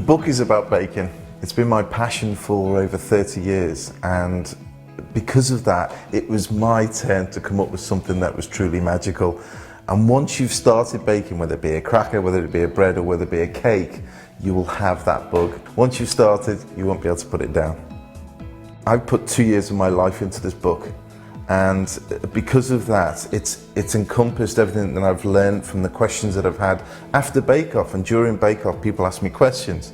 book is about baking. It's been my passion for over 30 years, and because of that, it was my turn to come up with something that was truly magical. And once you've started baking, whether it be a cracker, whether it be a bread, or whether it be a cake, you will have that bug. Once you've started, you won't be able to put it down. I've put 2 years of my life into this book, and because of that, it's encompassed everything that I've learned from the questions that I've had after Bake Off and during Bake Off. People ask me questions.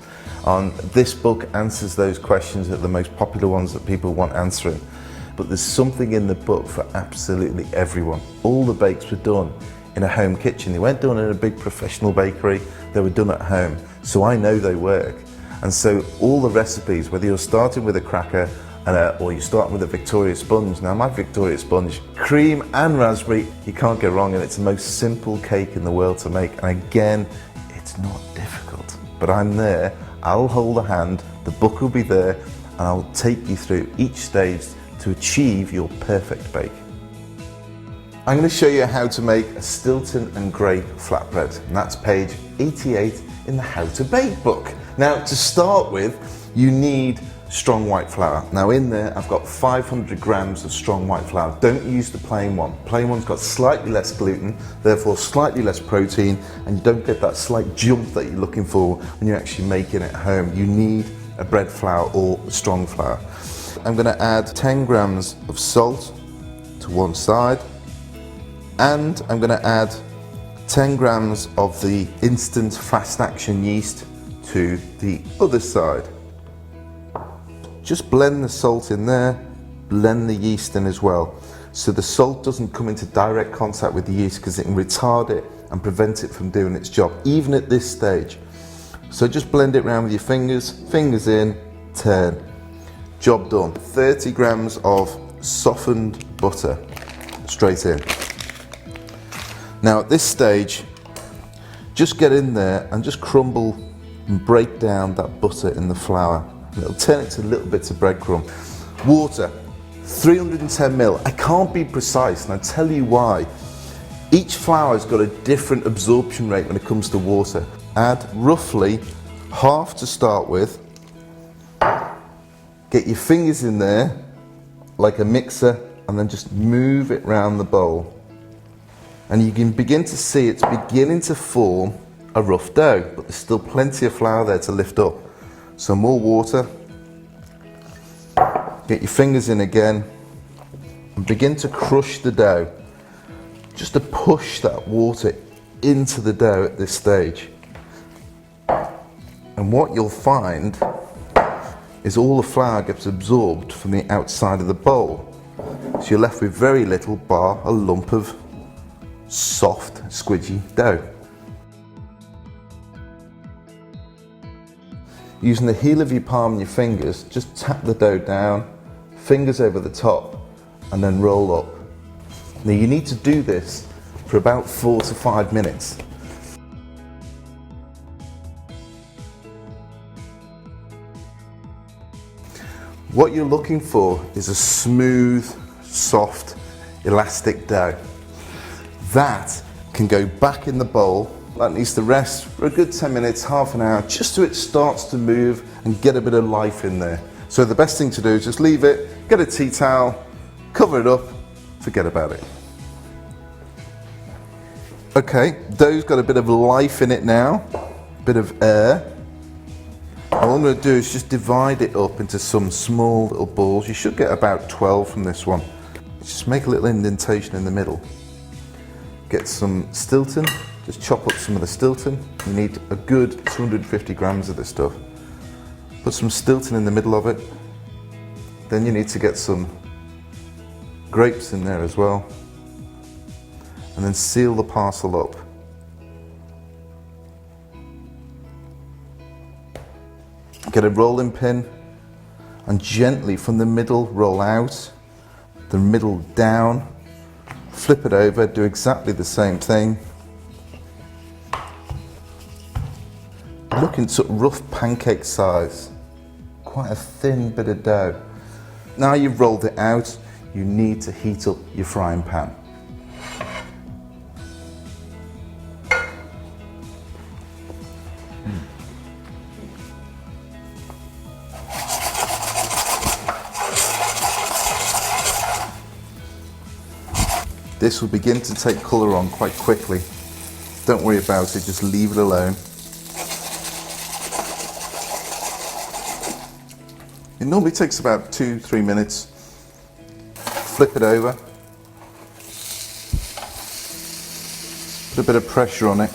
This book answers those questions that are the most popular ones that people want answering. But there's something in the book for absolutely everyone. All the bakes were done in a home kitchen. They weren't done in a big professional bakery, they were done at home. So I know they work. And so all the recipes, whether you're starting with a cracker or you're starting with a Victoria sponge. Now my Victoria sponge, cream and raspberry, you can't go wrong, and it's the most simple cake in the world to make. And again, it's not difficult, but I'm there, I'll hold a hand, the book will be there, and I'll take you through each stage to achieve your perfect bake. I'm going to show you how to make a Stilton and Grape flatbread, and that's page 88 in the How to Bake book. Now to start with, you need strong white flour. Now in there I've got 500 grams of strong white flour. Don't use the plain one. Plain one's got slightly less gluten, therefore slightly less protein, and you don't get that slight jump that you're looking for when you're actually making it at home. You need a bread flour or strong flour. I'm going to add 10 grams of salt to one side, and I'm going to add 10 grams of the instant fast action yeast to the other side. Just blend the salt in there, blend the yeast in as well. So the salt doesn't come into direct contact with the yeast because it can retard it and prevent it from doing its job, even at this stage. So just blend it around with your fingers in, turn. Job done. 30 grams of softened butter, straight in. Now at this stage, just get in there and just crumble and break down that butter in the flour. It'll turn it to little bits of breadcrumb. Water, 310 ml. I can't be precise, and I'll tell you why. Each flour's got a different absorption rate when it comes to water. Add roughly half to start with. Get your fingers in there like a mixer, and then just move it round the bowl. And you can begin to see it's beginning to form a rough dough, but there's still plenty of flour there to lift up. Some more water, get your fingers in again, and begin to crush the dough. Just to push that water into the dough at this stage. And what you'll find is all the flour gets absorbed from the outside of the bowl. So you're left with very little bar a lump of soft, squidgy dough. Using the heel of your palm and your fingers, just tap the dough down, fingers over the top, and then roll up. Now you need to do this for about 4 to 5 minutes. What you're looking for is a smooth, soft, elastic dough. That can go back in the bowl. That needs to rest for a good 10 minutes, half an hour, just so it starts to move and get a bit of life in there. So the best thing to do is just leave it, get a tea towel, cover it up, forget about it. Okay, dough's got a bit of life in it now, a bit of air. All I'm going to do is just divide it up into some small little balls. You should get about 12 from this one. Just make a little indentation in the middle. Get some Stilton. Just chop up some of the Stilton. You need a good 250 grams of this stuff. Put some Stilton in the middle of it. Then you need to get some grapes in there as well. And then seal the parcel up. Get a rolling pin and gently from the middle roll out, the middle down, flip it over, do exactly the same thing. Looking sort of rough pancake size, quite a thin bit of dough. Now you've rolled it out, you need to heat up your frying pan. This will begin to take colour on quite quickly. Don't worry about it, just leave it alone. It normally takes about 2-3 minutes. Flip it over. Put a bit of pressure on it.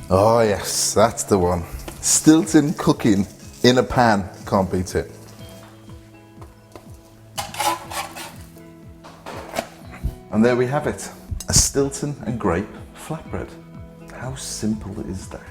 Oh yes, that's the one. Stilton cooking in a pan, can't beat it. And there we have it, a Stilton and grape flatbread. How simple is that?